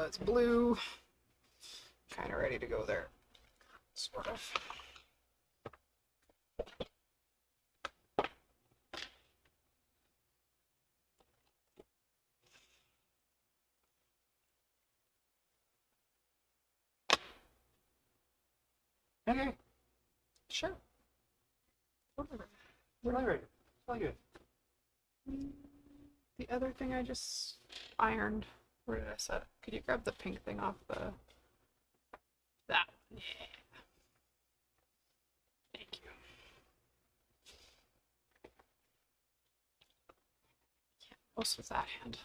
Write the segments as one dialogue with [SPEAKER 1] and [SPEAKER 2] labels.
[SPEAKER 1] it's blue. Kind of ready to go there. Sort of.
[SPEAKER 2] Okay.
[SPEAKER 1] Sure. Whatever.
[SPEAKER 2] We're not ready. It's all good.
[SPEAKER 1] The other thing I just ironed. Where did I set it? Could you grab the pink thing off the... That one. Yeah. Thank you. Most with that hand.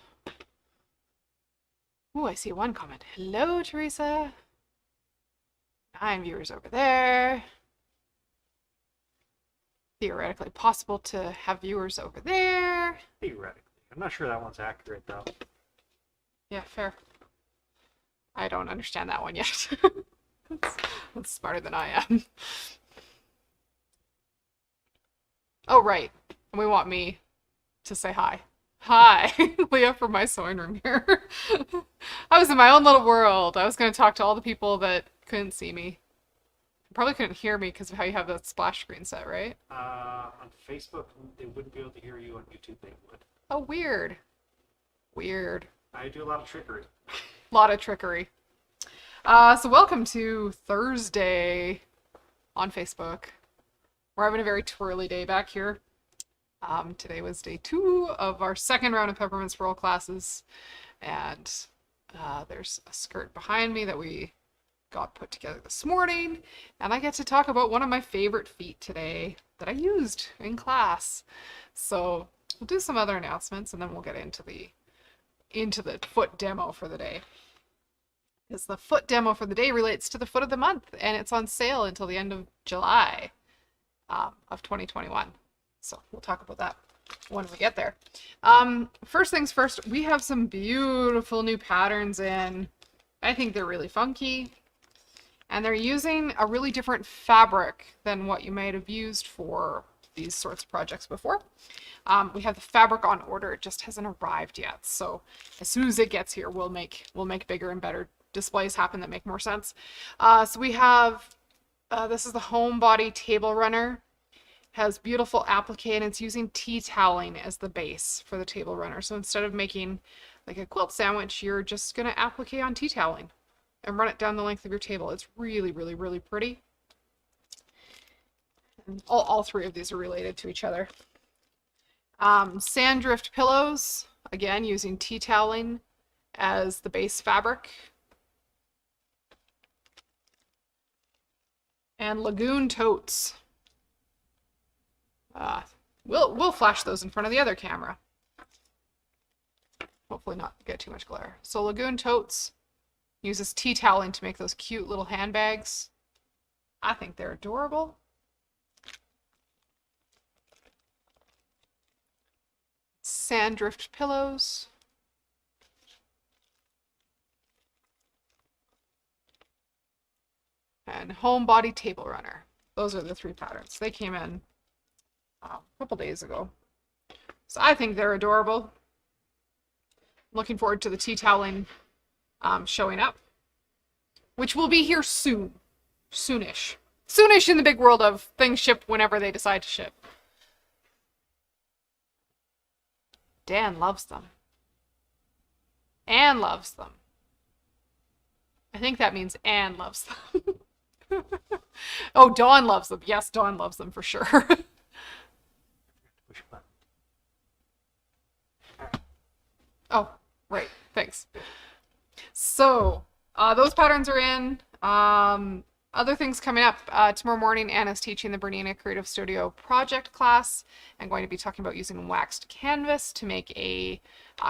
[SPEAKER 1] Ooh, I see one comment. Hello, Teresa. 9 viewers over there. Theoretically possible to have viewers over there.
[SPEAKER 2] Theoretically. I'm not sure that one's accurate, though.
[SPEAKER 1] Yeah, fair. I don't understand that one yet. That's smarter than I am. Oh, right. And we want me to say hi. Hi, Leah from my sewing room here. I was in my own little world. I was going to talk to all the people that couldn't see me. Probably couldn't hear me because of how you have that splash screen set, right?
[SPEAKER 2] On Facebook, they wouldn't be able to hear you. On YouTube, they would.
[SPEAKER 1] Oh, weird. Weird.
[SPEAKER 2] I do a lot of trickery.
[SPEAKER 1] A lot of trickery. So welcome to Thursday on Facebook. We're having a very twirly day back here. Today was day 2 of our second round of Peppermint Swirl classes. And there's a skirt behind me that we got put together this morning. And I get to talk about one of my favorite feet today that I used in class. So we'll do some other announcements and then we'll get into the foot demo for the day. Because the foot demo for the day relates to the foot of the month, and it's on sale until the end of July of 2021. So we'll talk about that when we get there. First things first, we have some beautiful new patterns in. I think they're really funky, and they're using a really different fabric than what you might have used for these sorts of projects before. We have the fabric on order. It just hasn't arrived yet. So as soon as it gets here, we'll make bigger and better displays happen that make more sense. So we have, this is the Homebody Table Runner. Has beautiful applique, and it's using tea toweling as the base for the table runner. So instead of making like a quilt sandwich, you're just going to applique on tea toweling and run it down the length of your table. It's really, really, really pretty. And all 3 of these are related to each other. Sandrift pillows, again, using tea toweling as the base fabric. And Lagoon totes. We'll flash those in front of the other camera. Hopefully not get too much glare. So Lagoon totes uses tea toweling to make those cute little handbags. I think they're adorable. Sandrift pillows. And Homebody Table Runner. Those are the 3 patterns. They came in a couple days ago. So I think they're adorable. Looking forward to the tea toweling showing up, which will be here soon. Soonish. Soonish in the big world of things ship whenever they decide to ship. Dan loves them. Anne loves them. I think that means Anne loves them. Oh, Dawn loves them. Yes, Dawn loves them for sure.
[SPEAKER 2] Push a button.
[SPEAKER 1] Oh, right. Thanks. So, those patterns are in. Other things coming up. Tomorrow morning, Anna's teaching the Bernina Creative Studio project class. I'm going to be talking about using waxed canvas to make a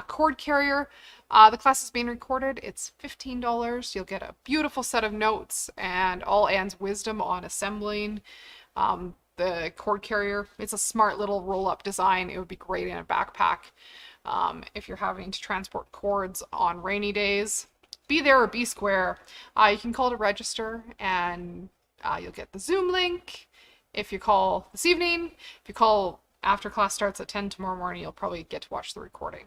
[SPEAKER 1] cord carrier. The class is being recorded. It's $15. You'll get a beautiful set of notes and all Anne's wisdom on assembling the cord carrier. It's a smart little roll-up design. It would be great in a backpack if you're having to transport cords on rainy days. Be there or be square. You can call to register and you'll get the Zoom link. If you call this evening, if you call after class starts at 10 tomorrow morning, you'll probably get to watch the recording.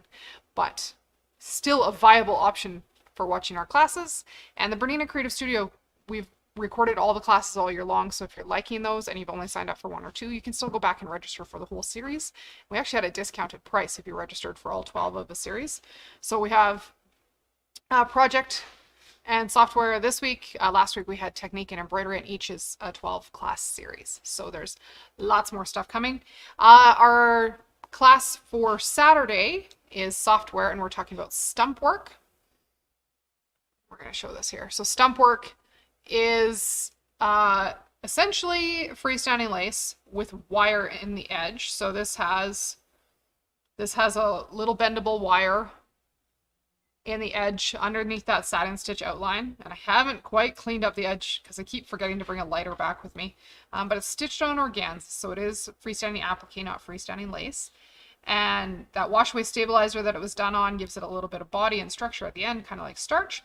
[SPEAKER 1] But still a viable option for watching our classes. And the Bernina Creative Studio, we've recorded all the classes all year long, so if you're liking those and you've only signed up for 1 or 2, you can still go back and register for the whole series. We actually had a discounted price if you registered for all 12 of the series. So we have project and software this week. Last week we had technique and embroidery, and each is a 12 class series. So there's lots more stuff coming. Our class for Saturday is software, and we're talking about stump work. We're going to show this here. So stump work is essentially freestanding lace with wire in the edge. So this has a little bendable wire in the edge underneath that satin stitch outline, and I haven't quite cleaned up the edge because I keep forgetting to bring a lighter back with me, but it's stitched on organza, so it is freestanding applique, not freestanding lace. And that washaway stabilizer that it was done on gives it a little bit of body and structure at the end, kind of like starch.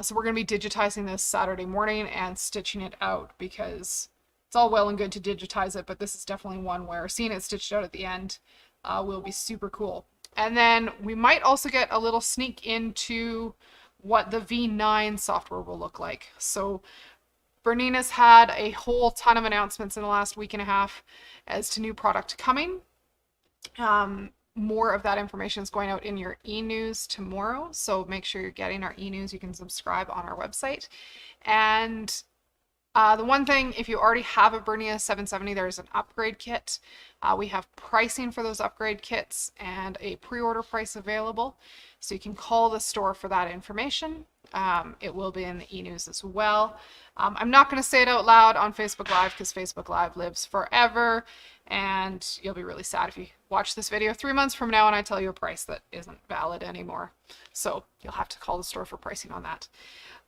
[SPEAKER 1] So we're going to be digitizing this Saturday morning and stitching it out, because it's all well and good to digitize it, but this is definitely one where seeing it stitched out at the end will be super cool. And then we might also get a little sneak into what the V9 software will look like. So Bernina's had a whole ton of announcements in the last week and a half as to new product coming. More of that information is going out in your e-news tomorrow, so make sure you're getting our e-news. You can subscribe on our website. And the one thing, if you already have a Bernina 770, there's an upgrade kit. We have pricing for those upgrade kits and a pre-order price available, so you can call the store for that information. It will be in the e-news as well. I'm not going to say it out loud on Facebook Live, because Facebook Live lives forever, and you'll be really sad if you watch this video 3 months from now and I tell you a price that isn't valid anymore. So you'll have to call the store for pricing on that.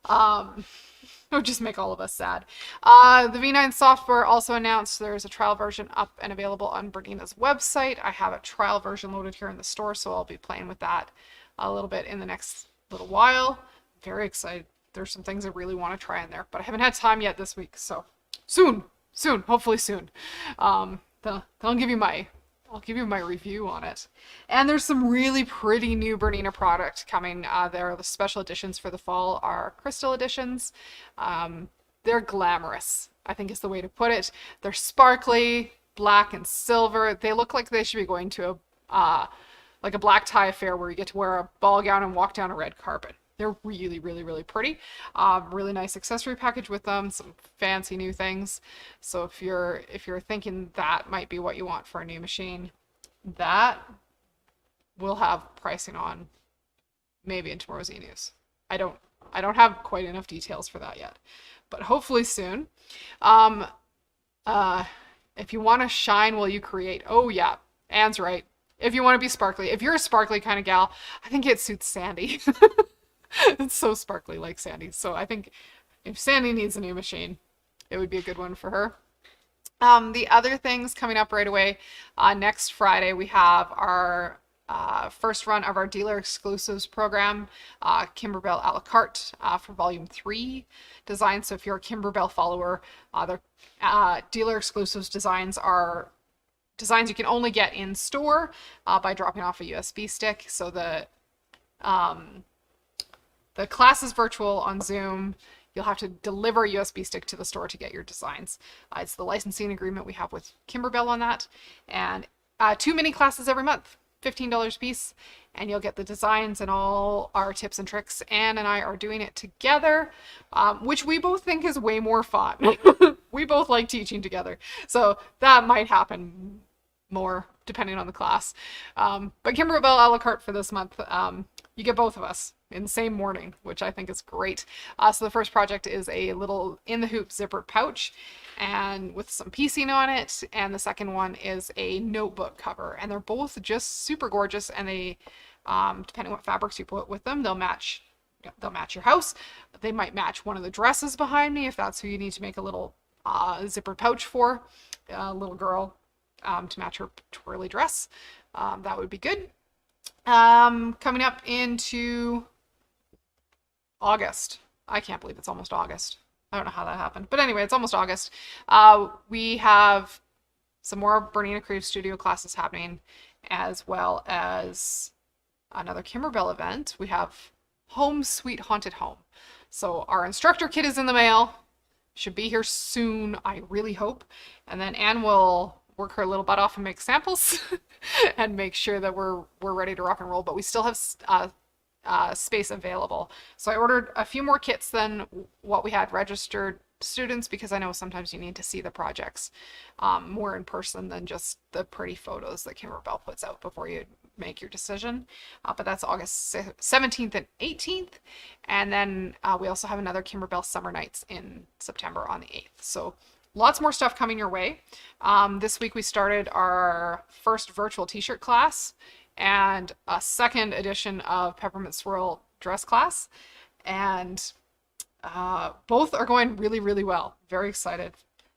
[SPEAKER 1] It would just make all of us sad. The V9 software also announced there's a trial version up and available on Bernina's website. I have a trial version loaded here in the store, so I'll be playing with that a little bit in the next little while. Very excited. There's some things I really want to try in there, but I haven't had time yet this week, so soon, hopefully soon. I'll give you my review on it. And there's some really pretty new Bernina product coming. The special editions for the fall are crystal editions. They're glamorous, I think is the way to put it. They're sparkly, black and silver. They look like they should be going to a like a black tie affair where you get to wear a ball gown and walk down a red carpet. They're really, really, really pretty. Really nice accessory package with them, some fancy new things. So if you're thinking that might be what you want for a new machine, that we'll have pricing on maybe in tomorrow's e-news. I don't have quite enough details for that yet, but hopefully soon. If you want to shine while you create, oh yeah, Anne's right. If you want to be sparkly, if you're a sparkly kind of gal, I think it suits Sandy. It's so sparkly like Sandy. So I think if Sandy needs a new machine, it would be a good one for her. The other things coming up right away, next Friday we have our first run of our dealer exclusives program, Kimberbell a la carte for volume 3 designs. So if you're a Kimberbell follower, their dealer exclusives designs are designs you can only get in store by dropping off a USB stick. So the class is virtual on Zoom. You'll have to deliver a USB stick to the store to get your designs. It's the licensing agreement we have with Kimberbell on that. And 2 mini classes every month, $15 a piece, and you'll get the designs and all our tips and tricks. Anne and I are doing it together, which we both think is way more fun. We both like teaching together. So that might happen more depending on the class. But Kimberbell a la carte for this month, you get both of us in the same morning, which I think is great. So the first project is a little in the hoop zippered pouch and with some piecing on it, and the second one is a notebook cover, and they're both just super gorgeous, and they depending on what fabrics you put with them, they'll match your house. They might match one of the dresses behind me if that's who you need to make a little zippered pouch for, a little girl, to match her twirly dress. That would be good. Coming up into August. I can't believe it's almost August. I don't know how that happened. But anyway, it's almost August. We have some more Bernina Creative Studio classes happening, as well as another Kimberbell event. We have Home Sweet Haunted Home. So our instructor kit is in the mail. Should be here soon, I really hope. And then Anne will work her little butt off and make samples and make sure that we're ready to rock and roll. But we still have space available. So I ordered a few more kits than what we had registered students, because I know sometimes you need to see the projects more in person than just the pretty photos that Kimberbell puts out before you make your decision. But that's August 17th and 18th. And then we also have another Kimberbell Summer Nights in September on the 8th. So lots more stuff coming your way. This week we started our first virtual t-shirt class and a second edition of Peppermint Swirl dress class. And both are going really, really well. Very excited.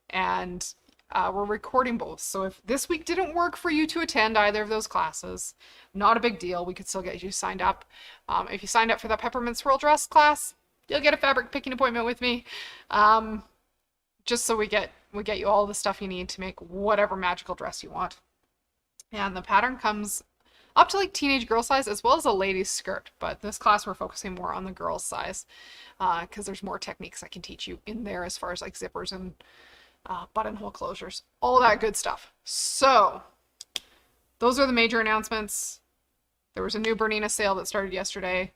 [SPEAKER 1] And we're recording both. So if this week didn't work for you to attend either of those classes, not a big deal. We could still get you signed up. If you signed up for the Peppermint Swirl dress class, you'll get a fabric picking appointment with me. Just so we get you all the stuff you need to make whatever magical dress you want. And the pattern comes up to like teenage girl size as well as a lady's skirt. But this class we're focusing more on the girls size because there's more techniques I can teach you in there as far as like zippers and buttonhole closures, all that good stuff. So those are the major announcements. There was a new Bernina sale that started yesterday.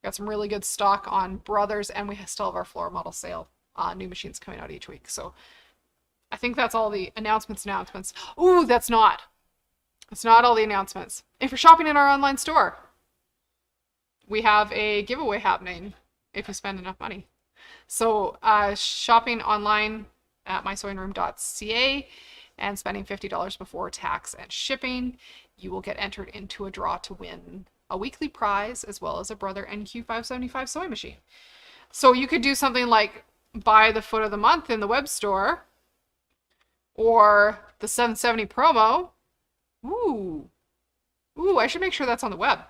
[SPEAKER 1] Got some really good stock on Brothers, and we still have our floor model sale. New machines coming out each week. So I think that's all the announcements. Ooh, that's not. It's not all the announcements. If you're shopping in our online store, we have a giveaway happening if you spend enough money. So shopping online at mysewingroom.ca and spending $50 before tax and shipping, you will get entered into a draw to win a weekly prize as well as a Brother NQ575 sewing machine. So you could do something like buy the foot of the month in the web store or the 770 promo. Ooh, I should make sure that's on the web.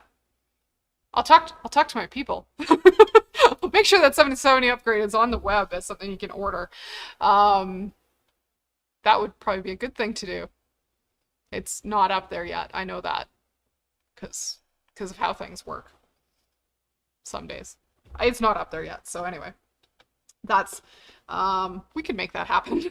[SPEAKER 1] I'll talk to my people. I'll make sure that 770 upgrade is on the web as something you can order. That would probably be a good thing to do. It's not up there yet. I know that because of how things work some days. It's not up there yet. So anyway, that's we could make that happen.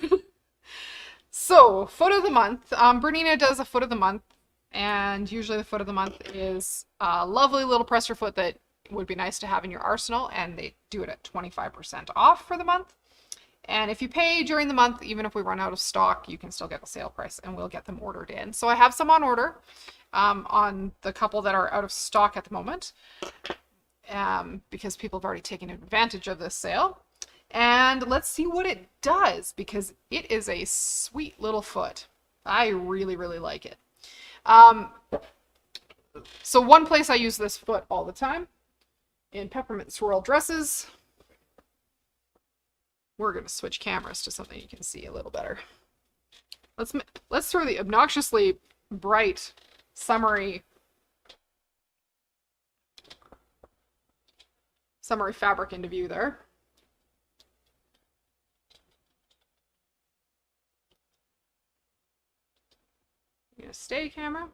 [SPEAKER 1] So foot of the month. Bernina does a foot of the month, and usually the foot of the month is a lovely little presser foot that would be nice to have in your arsenal, and they do it at 25% off for the month. And if you pay during the month, even if we run out of stock, you can still get the sale price and we'll get them ordered in. So I have some on order on the couple that are out of stock at the moment because people have already taken advantage of this sale. And let's see what it does, because it is a sweet little foot. I really, really like it. So one place I use this foot all the time, in Peppermint Swirl dresses. We're going to switch cameras to something you can see a little better. Let's throw the obnoxiously bright, summery fabric into view there. Stay camera.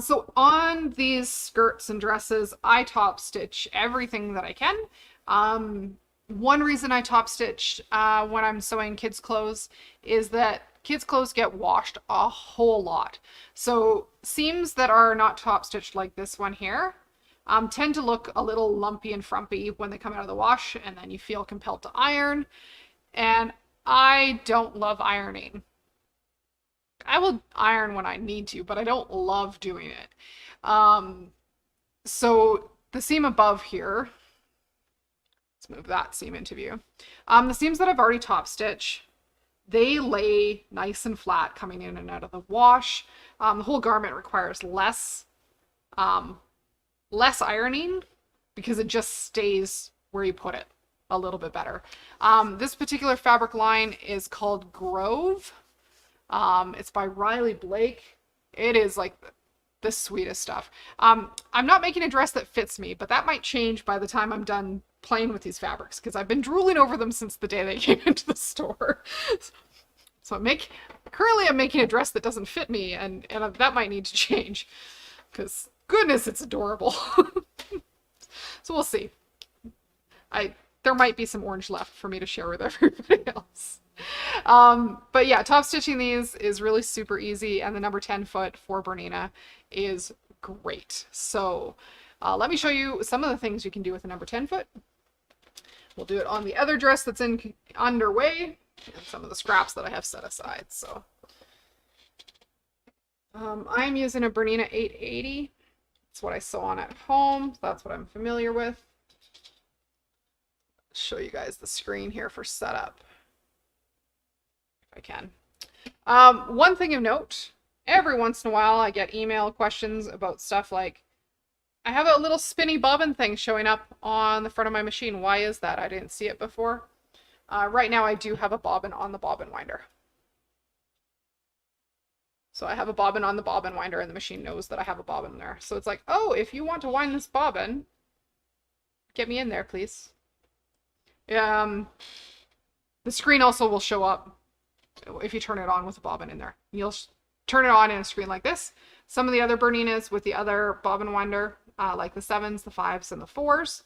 [SPEAKER 1] So on these skirts and dresses, I top stitch everything that I can. One reason I top stitch when I'm sewing kids' clothes is that kids' clothes get washed a whole lot. So seams that are not top stitched like this one here tend to look a little lumpy and frumpy when they come out of the wash, and then you feel compelled to iron. And I don't love ironing. I will iron when I need to, but I don't love doing it. So the seam above here, let's move that seam into view. The seams that I've already top stitched, they lay nice and flat coming in and out of the wash. The whole garment requires less ironing because it just stays where you put it a little bit better. This particular fabric line is called Grove. It's by Riley Blake. It is like the sweetest stuff. I'm not making a dress that fits me, but that might change by the time I'm done playing with these fabrics, because I've been drooling over them since the day they came into the store. So currently I'm making a dress that doesn't fit me, and that might need to change, because goodness, it's adorable. So we'll see. There might be some orange left for me to share with everybody else. But yeah, top stitching these is really super easy, and the number 10 foot for Bernina is great. So let me show you some of the things you can do with a number 10 foot. We'll do it on the other dress that's underway, and some of the scraps that I have set aside. So I'm using a Bernina 880. That's what I sew on at home. That's what I'm familiar with. Show you guys the screen here for setup, if I can. One thing of note, every once in a while I get email questions about stuff like, I have a little spinny bobbin thing showing up on the front of my machine. Why is that? I didn't see it before. Right now I do have a bobbin on the bobbin winder. So I have a bobbin on the bobbin winder, and the machine knows that I have a bobbin there. So it's like, oh, if you want to wind this bobbin, get me in there, please. The screen also will show up if you turn it on with a bobbin in there. You'll turn it on in a screen like this. Some of the other Berninas with the other bobbin winder, like the 7s, the 5s, and the 4s,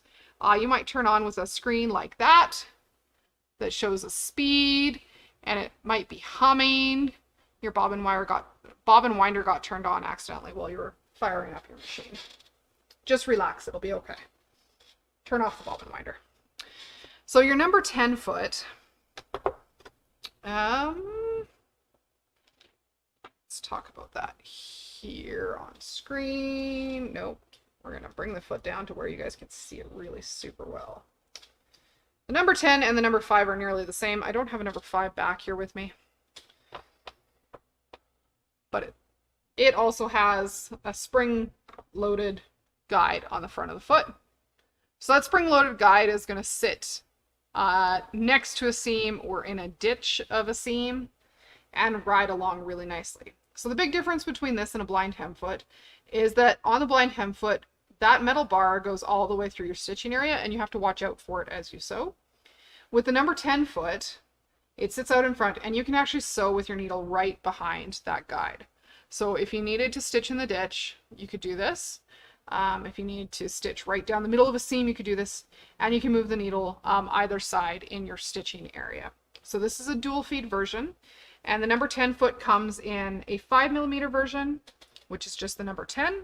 [SPEAKER 1] you might turn on with a screen like that shows a speed, and it might be humming. Your bobbin winder got turned on accidentally while you were firing up your machine. Just relax, it'll be okay. Turn off the bobbin winder. So your number 10 foot, let's talk about that here on screen. Nope, we're gonna bring the foot down to where you guys can see it really super well. The number 10 and the number 5 are nearly the same. I don't have a number 5 back here with me, but it also has a spring-loaded guide on the front of the foot. So that spring-loaded guide is going to sit next to a seam or in a ditch of a seam and ride along really nicely. So the big difference between this and a blind hem foot is that on the blind hem foot, that metal bar goes all the way through your stitching area, and you have to watch out for it as you sew. With the number 10 foot, it sits out in front, and you can actually sew with your needle right behind that guide. So if you needed to stitch in the ditch, you could do this. If you need to stitch right down the middle of a seam, you could do this, and you can move the needle either side in your stitching area. So this is a dual feed version, and the number 10 foot comes in a 5mm version, which is just the number 10,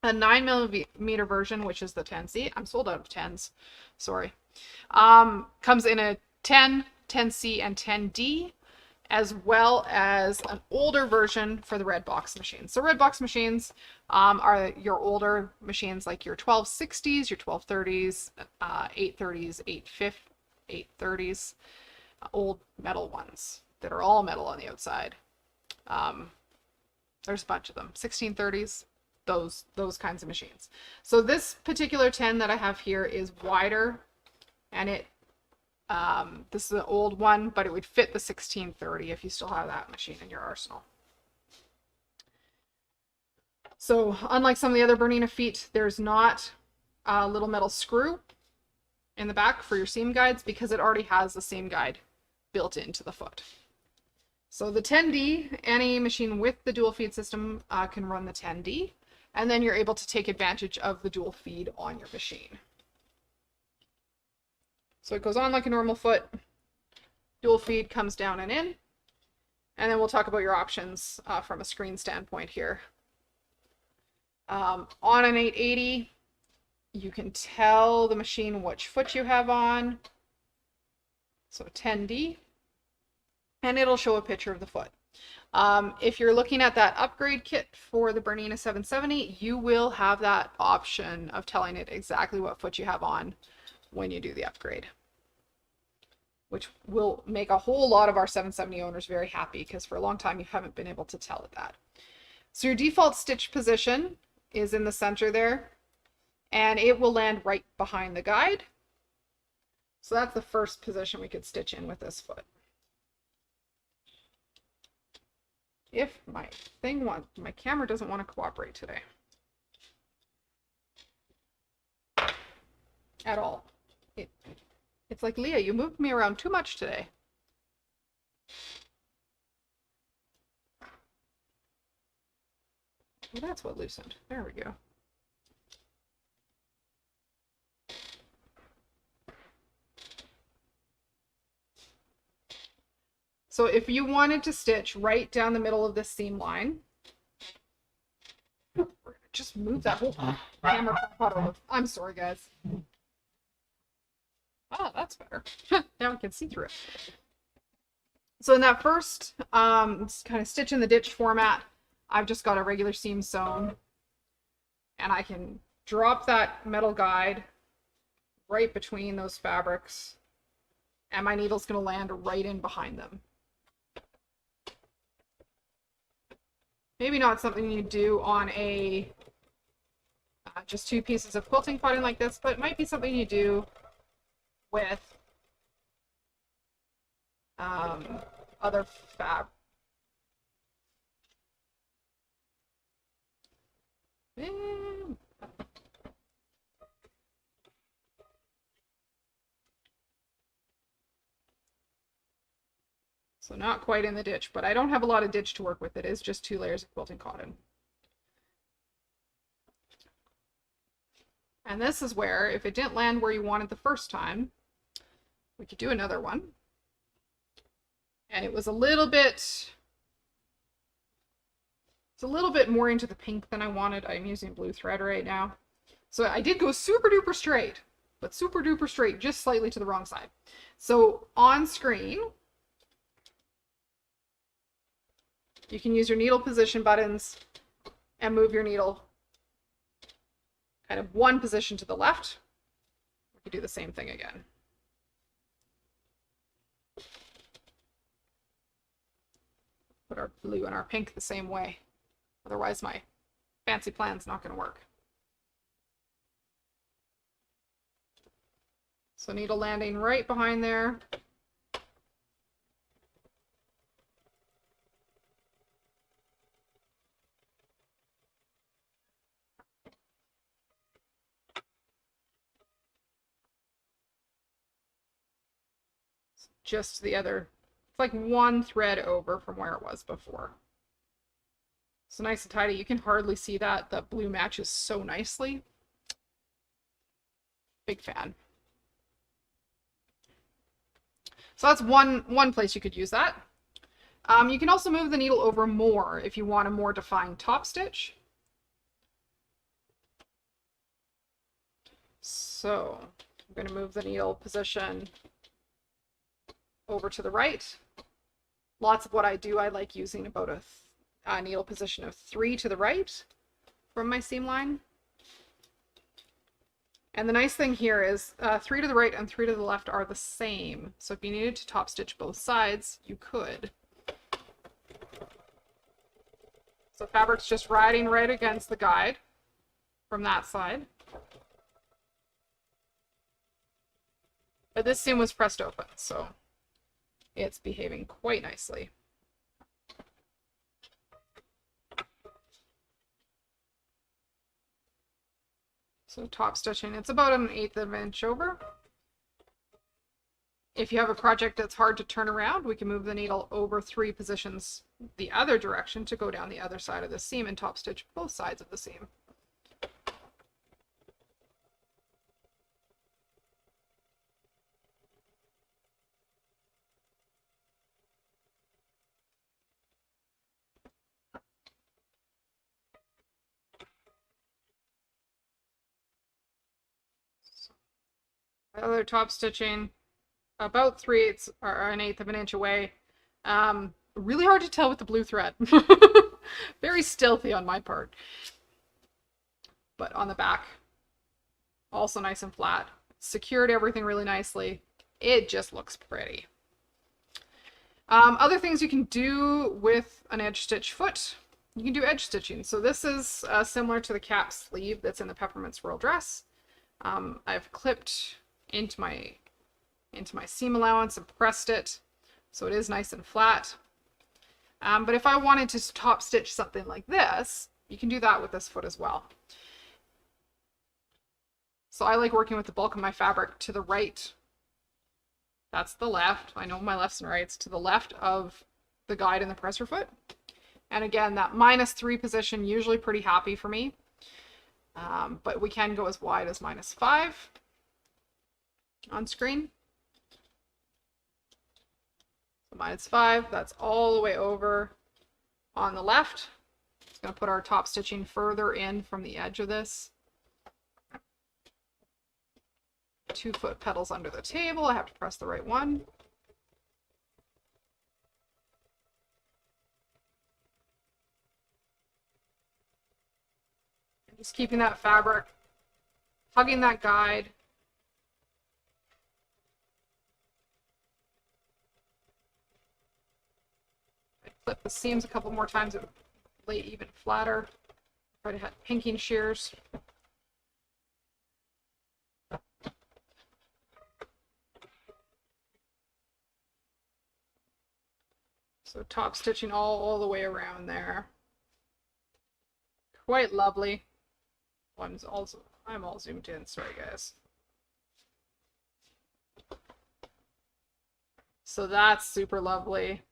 [SPEAKER 1] a 9mm version, which is the 10C. I'm sold out of 10s, sorry. Comes in a 10, 10C, and 10D, as well as an older version for the red box machines. So red box machines are your older machines, like your 1260s, your 1230s, 830s, 830s, old metal ones that are all metal on the outside. There's a bunch of them, 1630s, those kinds of machines. So this particular 10 that I have here is wider, and this is an old one, but it would fit the 1630 if you still have that machine in your arsenal. So unlike some of the other Bernina feet, there's not a little metal screw in the back for your seam guides because it already has the seam guide built into the foot. So the 10D, any machine with the dual feed system can run the 10D, and then you're able to take advantage of the dual feed on your machine. So it goes on like a normal foot, dual feed comes down and in, and then we'll talk about your options from a screen standpoint here. On an 880, you can tell the machine which foot you have on, so 10D, and it'll show a picture of the foot. If you're looking at that upgrade kit for the Bernina 770, you will have that option of telling it exactly what foot you have on when you do the upgrade, which will make a whole lot of our 770 owners very happy, because for a long time you haven't been able to tell it that. So your default stitch position is in the center there, and it will land right behind the guide. So that's the first position we could stitch in with this foot. If my camera doesn't want to cooperate today at all. It's like, Leah, you moved me around too much today. Well, that's what loosened. There we go. So if you wanted to stitch right down the middle of this seam line, just move that whole camera pot over. I'm sorry, guys. Oh, that's better. Now we can see through it. So in that first kind of stitch in the ditch format, I've just got a regular seam sewn, and I can drop that metal guide right between those fabrics, and my needle's going to land right in behind them. Maybe not something you do on a just two pieces of quilting cotton like this, but it might be something you do with other fab. So not quite in the ditch, but I don't have a lot of ditch to work with. It is just 2 layers of quilting cotton. And this is where, if it didn't land where you wanted the first time, we could do another one. And it was a little bit, it's a little bit more into the pink than I wanted. I'm using blue thread right now. So I did go super duper straight, but super duper straight, just slightly to the wrong side. So on screen, you can use your needle position buttons and move your needle kind of one position to the left. We could do the same thing again. Put our blue and our pink the same way. Otherwise my fancy plan's not going to work. So needle landing right behind there. Just the other, it's like 1 thread over from where it was before. So nice and tidy. You can hardly see that. The blue matches so nicely. Big fan. So that's one place you could use that. You can also move the needle over more if you want a more defined top stitch. So I'm going to move the needle position over to the right. Lots of what I do, I like using about a needle position of 3 to the right from my seam line. And the nice thing here is 3 to the right and 3 to the left are the same. So if you needed to top stitch both sides, you could. So fabric's just riding right against the guide from that side. But this seam was pressed open, so it's behaving quite nicely. So top stitching, it's about 1/8 of an inch over. If you have a project that's hard to turn around, we can move the needle over 3 positions the other direction to go down the other side of the seam and top stitch both sides of the seam. Other top stitching, about 3/8 or 1/8 of an inch away. Really hard to tell with the blue thread. Very stealthy on my part. But on the back, also nice and flat. Secured everything really nicely. It just looks pretty. Other things you can do with an edge stitch foot, you can do edge stitching. So this is similar to the cap sleeve that's in the Peppermint Swirl dress. I've clipped into my seam allowance and pressed it so it is nice and flat. But if I wanted to top stitch something like this, you can do that with this foot as well. So I like working with the bulk of my fabric to the right. That's the left. I know my lefts and rights. To the left of the guide and the presser foot. And again, that -3 position, usually pretty happy for me. But we can go as wide as -5. That's all the way over on the left. Just going to put our top stitching further in from the edge of this. 2-foot petals under the table. I have to press the right one. And just keeping that fabric, hugging that guide. I flip the seams a couple more times and lay even flatter. Try to have pinking shears. So top stitching all the way around there. Quite lovely. I'm all zoomed in, sorry guys. So that's super lovely.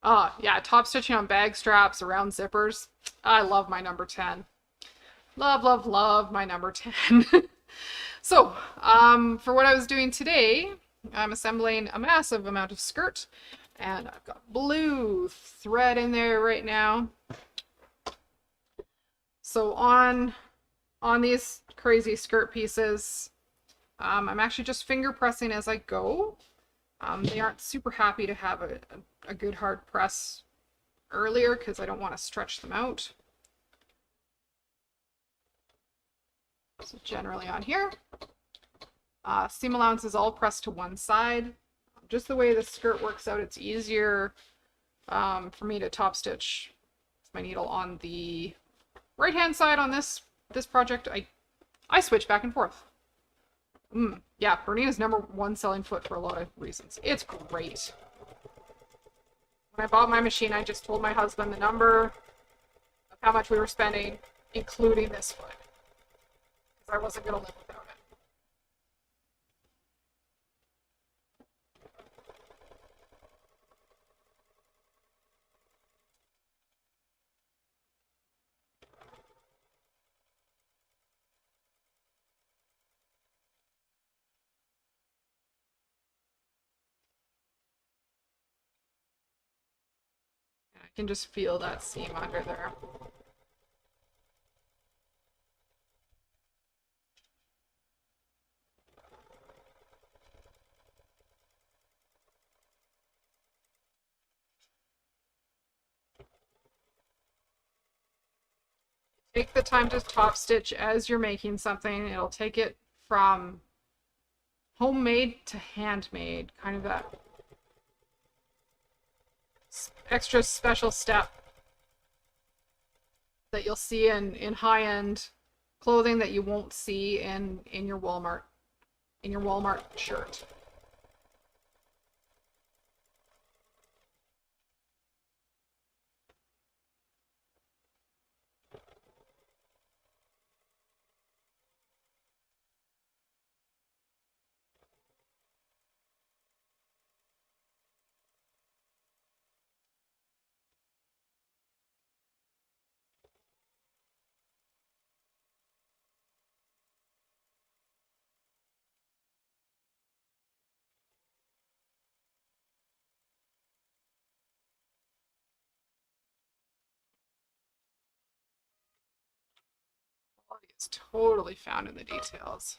[SPEAKER 1] Yeah, top stitching on bag straps, around zippers. I love my number 10. Love, love, love my number 10. So, for what I was doing today, I'm assembling a massive amount of skirt. And I've got blue thread in there right now. So on these crazy skirt pieces, I'm actually just finger pressing as I go. They aren't super happy to have a good hard press earlier because I don't want to stretch them out. So generally on here, seam allowance is all pressed to one side. Just the way the skirt works out, it's easier for me to top stitch my needle on the right hand side on this project. I switch back and forth. Yeah, Bernina's #1 selling foot for a lot of reasons. It's great. When I bought my machine, I just told my husband the number of how much we were spending, including this foot, because I wasn't going to live without it. I can just feel that seam under there. Take the time to top stitch as you're making something. It'll take it from homemade to handmade, kind of that extra special step that you'll see in high-end clothing that you won't see in your Walmart shirt. Quality is totally found in the details.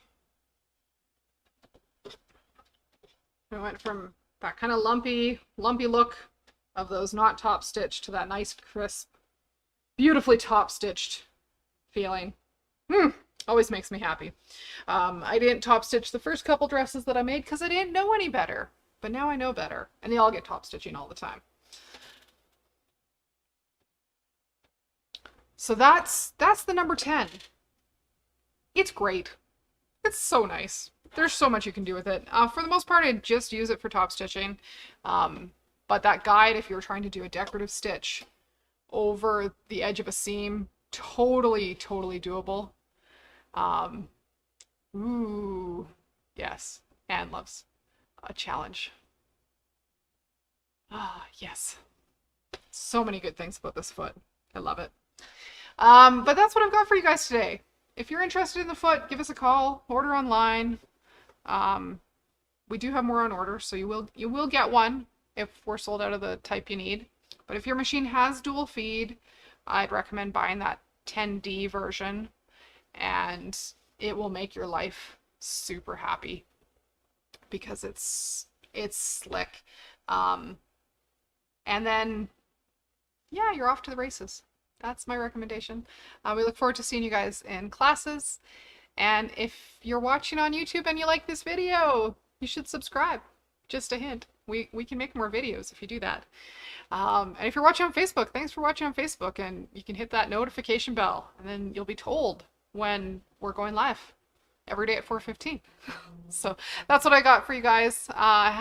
[SPEAKER 1] I went from that kind of lumpy look of those not top stitched to that nice crisp, beautifully top stitched feeling. Always makes me happy. I didn't top stitch the first couple dresses that I made because I didn't know any better, but now I know better, and they all get top stitching all the time. So that's the number 10. It's great. It's so nice. There's so much you can do with it. For the most part, I just use it for top stitching. But that guide, if you're trying to do a decorative stitch over the edge of a seam, totally doable. Ooh, yes. Anne loves a challenge. Yes. So many good things about this foot. I love it. But that's what I've got for you guys today. If you're interested in the foot, give us a call, order online. We do have more on order, so you will get one. if we're sold out of the type you need. But if your machine has dual feed, I'd recommend buying that 10D version, and it will make your life super happy because it's slick. And then, yeah, you're off to the races. That's my recommendation. We look forward to seeing you guys in classes. And if you're watching on YouTube and you like this video, you should subscribe. Just a hint. We can make more videos if you do that. And if you're watching on Facebook, thanks for watching on Facebook. And you can hit that notification bell, and then you'll be told when we're going live every day at 4:15. So that's what I got for you guys. Have